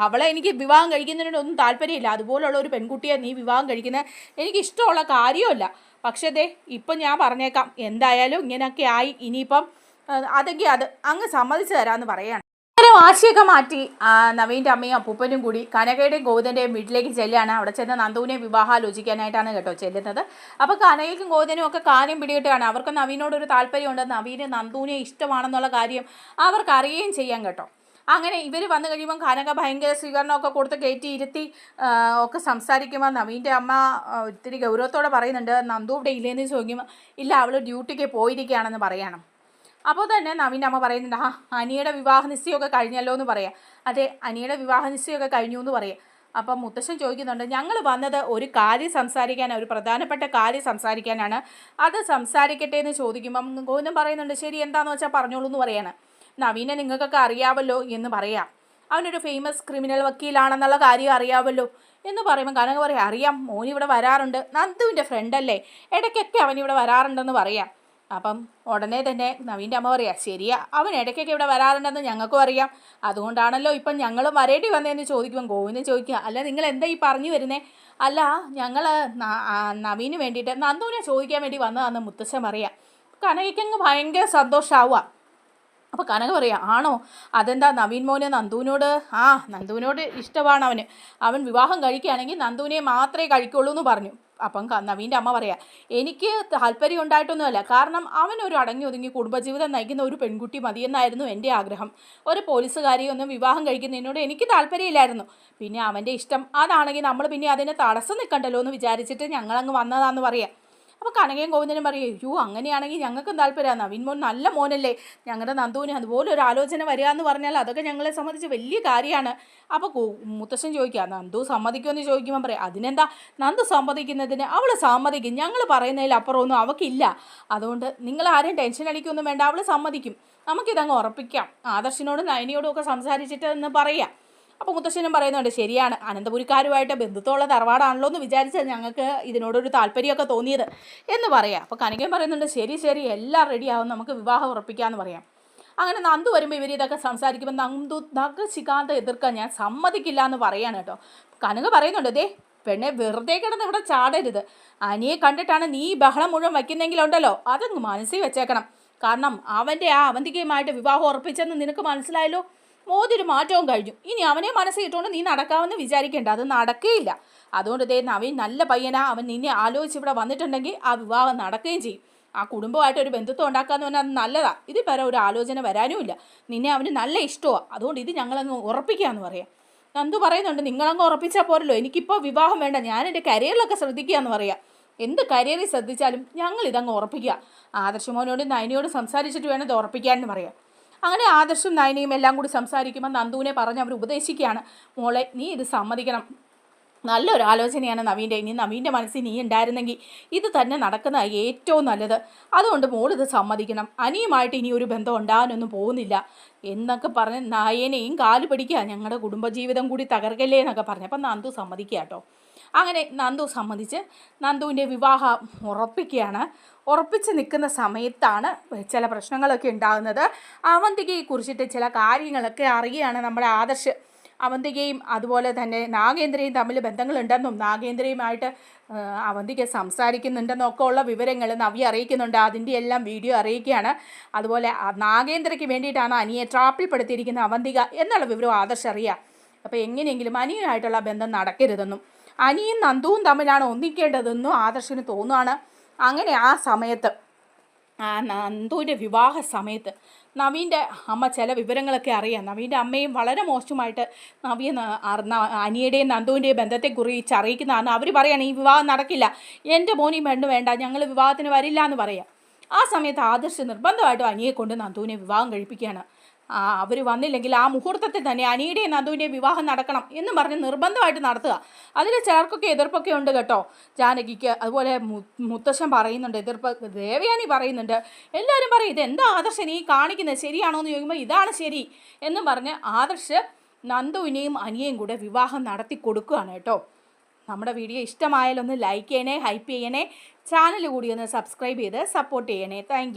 അവളെ എനിക്ക് വിവാഹം കഴിക്കുന്നതിനൊന്നും താല്പര്യമില്ല. അതുപോലുള്ള ഒരു പെൺകുട്ടിയെ നീ വിവാഹം കഴിക്കുന്നത് എനിക്ക് ഇഷ്ടമുള്ള കാര്യമല്ല. പക്ഷേ ദേ ഇപ്പം ഞാൻ പറഞ്ഞേക്കാം, എന്തായാലും ഇങ്ങനെയൊക്കെ ആയി, ഇനിയിപ്പം അതെങ്കിൽ അത് അങ്ങ് സമ്മതിച്ചു തരാമെന്ന് പറയാണ്. അങ്ങനെ വാശിയൊക്കെ മാറ്റി നവീൻ്റെ അമ്മയും അപ്പൂപ്പനും കൂടി കനകയുടെയും ഗോവിന്ദൻ്റെയും വീട്ടിലേക്ക് ചെല്ലുകയാണ്. അവിടെ ചെന്ന് നന്ദുവിനെ വിവാഹം ആലോചിക്കാനായിട്ടാണ് കേട്ടോ ചെല്ലുന്നത്. അപ്പോൾ കനകയ്ക്കും ഗോവിന്ദനും ഒക്കെ കാര്യം പിടികിട്ടുകയാണ്. അവർക്ക് നവീനോടൊരു താല്പര്യമുണ്ട്, നവീന് നന്ദുവിനെ ഇഷ്ടമാണെന്നുള്ള കാര്യം അവർക്ക് അറിയുകയും ചെയ്യാം കേട്ടോ. അങ്ങനെ ഇവർ വന്നു കഴിയുമ്പം കനക ഭയങ്കര സ്വീകരണമൊക്കെ കൊടുത്ത് കയറ്റി ഇരുത്തി ഒക്കെ സംസാരിക്കുമ്പോൾ നവീൻ്റെ അമ്മ ഇത്തിരി ഗൗരവത്തോടെ പറയുന്നുണ്ട്, നന്ദു ഇവിടെ ഇല്ലേന്ന് ചോദിക്കുമ്പോൾ ഇല്ല, അവൾ ഡ്യൂട്ടിക്ക് പോയിരിക്കുകയാണെന്ന് പറയണം. അപ്പോൾ തന്നെ നവീൻ്റെ അമ്മ പറയുന്നുണ്ട്, അനിയുടെ വിവാഹ നിശ്ചയമൊക്കെ കഴിഞ്ഞല്ലോ എന്ന് പറയാം. അതെ, അനിയുടെ വിവാഹ നിശ്ചയമൊക്കെ കഴിഞ്ഞു എന്ന് പറയാം. അപ്പം മുത്തശ്ശൻ ചോദിക്കുന്നുണ്ട്, ഞങ്ങൾ വന്നത് ഒരു കാര്യം സംസാരിക്കാനാണ്, ഒരു പ്രധാനപ്പെട്ട കാര്യം സംസാരിക്കാനാണ്, അത് സംസാരിക്കട്ടെ എന്ന് ചോദിക്കുമ്പം ഗോവിന്ദൻ പറയുന്നുണ്ട്, ശരി എന്താണെന്ന് വെച്ചാൽ പറഞ്ഞോളൂ എന്ന് പറയാണ്. നവീനെ നിങ്ങൾക്കൊക്കെ അറിയാമല്ലോ എന്ന് പറയാം, അവനൊരു ഫേമസ് ക്രിമിനൽ വക്കീലാണെന്നുള്ള കാര്യം അറിയാമല്ലോ എന്ന് പറയുമ്പോൾ കനക പറയാം, അറിയാം, മോനിവിടെ വരാറുണ്ട്, നന്ദുവിൻ്റെ ഫ്രണ്ടല്ലേ, ഇടയ്ക്കൊക്കെ അവനിവിടെ വരാറുണ്ടെന്ന് പറയാം. അപ്പം ഉടനെ തന്നെ നവീൻ്റെ അമ്മ പറയാം, ശരിയാ, അവൻ ഇടയ്ക്കൊക്കെ ഇവിടെ വരാറുണ്ടെന്ന് ഞങ്ങൾക്കും അറിയാം, അതുകൊണ്ടാണല്ലോ ഇപ്പം ഞങ്ങളും വരേണ്ടി വന്നതെന്ന് ചോദിക്കുമ്പം ഗോവിന്ദൻ ചോദിക്കുക, അല്ല നിങ്ങൾ എന്താ ഈ പറഞ്ഞു വരുന്നേ? അല്ല, ഞങ്ങൾ നവീന് വേണ്ടിയിട്ട് നന്ദുവിനെ ചോദിക്കാൻ വേണ്ടി വന്നതാണെന്ന് മുത്തശ്ശൻ പറയാം. കനകയ്ക്കങ്ങ് ഭയങ്കര സന്തോഷമാവുക. അപ്പോൾ കനക പറയാം, ആണോ, അതെന്താ നവീൻ മോന് നന്ദുവിനോട് ഇഷ്ടമാണ് അവൻ വിവാഹം കഴിക്കുകയാണെങ്കിൽ നന്ദുവിനെ മാത്രമേ കഴിക്കുള്ളൂ എന്ന് പറഞ്ഞു. അപ്പം നവീൻ്റെ അമ്മ പറയാം, എനിക്ക് താല്പര്യം ഉണ്ടായിട്ടൊന്നുമല്ല, കാരണം അവനൊരു അടങ്ങി ഒതുങ്ങി കുടുംബജീവിതം നയിക്കുന്ന ഒരു പെൺകുട്ടി മതിയെന്നായിരുന്നു എൻ്റെ ആഗ്രഹം. ഒരു പോലീസുകാരിയൊന്നും വിവാഹം കഴിക്കുന്നതിനോട് എനിക്ക് താല്പര്യമില്ലായിരുന്നു. പിന്നെ അവൻ്റെ ഇഷ്ടം അതാണെങ്കിൽ നമ്മൾ പിന്നെ അതിന് തടസ്സം നിൽക്കണ്ടല്ലോ എന്ന് വിചാരിച്ചിട്ട് ഞങ്ങളങ്ങ് വന്നതാന്ന് പറയാം. അപ്പോൾ കനകയും ഗോവിന്ദനും പറയും, അയ്യോ അങ്ങനെയാണെങ്കിൽ ഞങ്ങൾക്കും താല്പര്യമാണ്, നവീൻ മോൻ നല്ല മോനല്ലേ, ഞങ്ങളുടെ നന്ദുവിന് അതുപോലെ ഒരു ആലോചന വരിക എന്ന് പറഞ്ഞാൽ അതൊക്കെ ഞങ്ങളെ സംബന്ധിച്ച് വലിയ കാര്യമാണ്. അപ്പോൾ മുത്തശ്ശൻ ചോദിക്കുക, നന്ദു സമ്മതിക്കുമെന്ന് ചോദിക്കുമ്പോൾ പറയാം, അതിനെന്താ, നന്ദു സമ്മതിക്കുന്നതിന് അവൾ സമ്മതിക്കും, ഞങ്ങൾ പറയുന്നതിൽ അപ്പുറമൊന്നും അവൾക്കില്ല, അതുകൊണ്ട് നിങ്ങൾ ആരും ടെൻഷൻ അടിക്കൊന്നും വേണ്ട, അവൾ സമ്മതിക്കും, നമുക്കിതങ്ങ് ഉറപ്പിക്കാം, ആദർശിനോടും നയനിയോടും ഒക്കെ സംസാരിച്ചിട്ട് എന്ന് പറയാം. അപ്പോൾ മുത്തശ്ശനും പറയുന്നുണ്ട്, ശരിയാണ്, അനന്തപുരിക്കാരുമായിട്ട് ബന്ധുത്വമുള്ള തറവാടാണല്ലോ എന്ന് വിചാരിച്ചാൽ ഞങ്ങൾക്ക് ഇതിനോടൊരു താല്പര്യമൊക്കെ തോന്നിയത് എന്ന് പറയാം. അപ്പോൾ കനകയും പറയുന്നുണ്ട്, ശരി എല്ലാം റെഡിയാവും, നമുക്ക് വിവാഹം ഉറപ്പിക്കാമെന്ന് പറയാം. അങ്ങനെ നന്ദു വരുമ്പോൾ ഇവർ ഇതൊക്കെ സംസാരിക്കുമ്പോൾ നഗ ശികാന്ത എതിർക്കാൻ ഞാൻ സമ്മതിക്കില്ല എന്ന് പറയാണ് കേട്ടോ. കനക പറയുന്നുണ്ട്, ദേ പെണ്ണെ വെറുതെ കിടന്ന് ഇവിടെ ചാടരുത്, അനിയെ കണ്ടിട്ടാണ് നീ ബഹളം മുഴുവൻ വയ്ക്കുന്നെങ്കിലുണ്ടല്ലോ അതങ്ങ് മനസ്സിൽ വെച്ചേക്കണം. കാരണം അവൻ്റെ അവന്തികയുമായിട്ട് വിവാഹം ഉറപ്പിച്ചെന്ന് നിനക്ക് മനസ്സിലായല്ലോ, മോതിയൊരു മാറ്റവും കഴിഞ്ഞു, ഇനി അവനെ മനസ്സിൽ ഇട്ടുകൊണ്ട് നീ നടക്കാമെന്ന് വിചാരിക്കേണ്ട, അത് നടക്കുകയില്ല. അതുകൊണ്ട് ദേ നവീൻ നല്ല പയ്യനാ, അവൻ നിന്നെ ആലോചിച്ച് ഇവിടെ വന്നിട്ടുണ്ടെങ്കിൽ ആ വിവാഹം നടക്കുകയും ചെയ്യും. ആ കുടുംബമായിട്ട് ഒരു ബന്ധുത്വം ഉണ്ടാക്കാമെന്ന് പറഞ്ഞാൽ അത് നല്ലതാണ്, ഇതിൽ പരം ഒരു ആലോചന വരാനുമില്ല, നിന്നെ അവന് നല്ല ഇഷ്ടമാണ്, അതുകൊണ്ട് ഇത് ഞങ്ങളങ്ങ് ഉറപ്പിക്കാമെന്ന് പറയാം. നന്ദു പറയുന്നുണ്ട്, നിങ്ങളങ്ങ് ഉറപ്പിച്ചാൽ പോരല്ലോ, എനിക്കിപ്പോൾ വിവാഹം വേണ്ട, ഞാൻ എൻ്റെ കരിയറിലൊക്കെ ശ്രദ്ധിക്കുക എന്ന് പറയാം. എന്ത് കരിയറിൽ ശ്രദ്ധിച്ചാലും ഞങ്ങൾ ഇതങ്ങ് ഉറപ്പിക്കുക, ആദർശമോനോടും നയനിയോടും സംസാരിച്ചിട്ട് വേണം ഇത് ഉറപ്പിക്കാമെന്ന് പറയാം. അങ്ങനെ ആദർശും നയനയും എല്ലാം കൂടി സംസാരിക്കുമ്പോൾ നന്ദുവിനെ പറഞ്ഞ് അവർ ഉപദേശിക്കുകയാണ്, മോളെ നീ ഇത് സമ്മതിക്കണം, നല്ലൊരു ആലോചനയാണ് നവീൻ്റെ. ഇനി നവീൻ്റെ മനസ്സിൽ നീ ഉണ്ടായിരുന്നെങ്കിൽ ഇത് തന്നെ നടക്കുന്ന ഏറ്റവും നല്ലത്. അതുകൊണ്ട് മോളിത് സമ്മതിക്കണം, അനിയുമായിട്ട് ഇനി ഒരു ബന്ധം ഉണ്ടാകാനൊന്നും പോകുന്നില്ല എന്നൊക്കെ പറഞ്ഞ് നയനെയും കാല് പിടിക്കുക, ഞങ്ങളുടെ കുടുംബജീവിതം കൂടി തകർക്കല്ലേ എന്നൊക്കെ പറഞ്ഞു. അപ്പം നന്ദു സമ്മതിക്കുക കേട്ടോ. അങ്ങനെ നന്ദു സമ്മതിച്ച് നന്ദുവിൻ്റെ വിവാഹം ഉറപ്പിച്ച് നിൽക്കുന്ന സമയത്താണ് ചില പ്രശ്നങ്ങളൊക്കെ ഉണ്ടാകുന്നത്. അവന്തികയെ കുറിച്ചിട്ട് ചില കാര്യങ്ങളൊക്കെ അറിയുകയാണ് നമ്മുടെ ആദർശ്. അവന്തികയും അതുപോലെ തന്നെ നാഗേന്ദ്രയും തമ്മിൽ ബന്ധങ്ങളുണ്ടെന്നും നാഗേന്ദ്രയുമായിട്ട് അവന്തിക സംസാരിക്കുന്നുണ്ടെന്നും ഒക്കെ ഉള്ള വിവരങ്ങൾ നവ്യ അറിയിക്കുന്നുണ്ട്. അതിൻ്റെ എല്ലാം വീഡിയോ അറിയിക്കുകയാണ്. അതുപോലെ നാഗേന്ദ്രയ്ക്ക് വേണ്ടിയിട്ടാണ് അനിയെ ട്രാപ്പിൽപ്പെടുത്തിയിരിക്കുന്ന അവന്തിക എന്നുള്ള വിവരം ആദർശ് അറിയുക. അപ്പോൾ എങ്ങനെയെങ്കിലും അനിയുമായിട്ടുള്ള ബന്ധം നടക്കരുതെന്നും അനിയും നന്ദുവും തമ്മിലാണ് ഒന്നിക്കേണ്ടതെന്നും ആദർശിന് തോന്നുകയാണ്. അങ്ങനെ ആ സമയത്ത് നന്ദുവിൻ്റെ വിവാഹ സമയത്ത് നവീൻ്റെ അമ്മ ചില വിവരങ്ങളൊക്കെ അറിയാം. നവീൻ്റെ അമ്മയും വളരെ മോശമായിട്ട് അനിയുടെയും നന്ദുവിൻ്റെയും ബന്ധത്തെക്കുറിച്ച് അറിയിക്കുന്നതാണ്. അവർ പറയാണ് ഈ വിവാഹം നടക്കില്ല, എൻ്റെ മോനും പെണ്ണ് വേണ്ട, ഞങ്ങൾ വിവാഹത്തിന് വരില്ല എന്ന് പറയാം. ആ സമയത്ത് ആദർശ് നിർബന്ധമായിട്ടും അനിയെ കൊണ്ട് നന്ദുവിനെ വിവാഹം കഴിപ്പിക്കുകയാണ്. അവർ വന്നില്ലെങ്കിൽ ആ മുഹൂർത്തത്തിൽ തന്നെ അനിയുടെയും നന്ദുവിൻ്റെയും വിവാഹം നടക്കണം എന്നും പറഞ്ഞ് നിർബന്ധമായിട്ട് നടത്തുക. അതിൽ ചിലർക്കൊക്കെ എതിർപ്പൊക്കെ ഉണ്ട് കേട്ടോ. ജാനകിക്ക് അതുപോലെ മുത്തശ്ശൻ പറയുന്നുണ്ട് എതിർപ്പ്, ദേവയാനി പറയുന്നുണ്ട്. എല്ലാവരും പറയും ഇതെന്താ ആദർശ് നീ കാണിക്കുന്നത്, ശരിയാണോ എന്ന് ചോദിക്കുമ്പോൾ ഇതാണ് ശരി എന്നും പറഞ്ഞ് ആദർശ് നന്ദുവിനെയും അനിയെയും കൂടെ വിവാഹം നടത്തി കൊടുക്കുകയാണ് കേട്ടോ. നമ്മുടെ വീഡിയോ ഇഷ്ടമായാലൊന്ന് ലൈക്ക് ചെയ്യണേ, ഹൈപ്പ് ചെയ്യണേ, ചാനൽ കൂടി ഒന്ന് സബ്സ്ക്രൈബ് ചെയ്ത് സപ്പോർട്ട് ചെയ്യണേ. താങ്ക്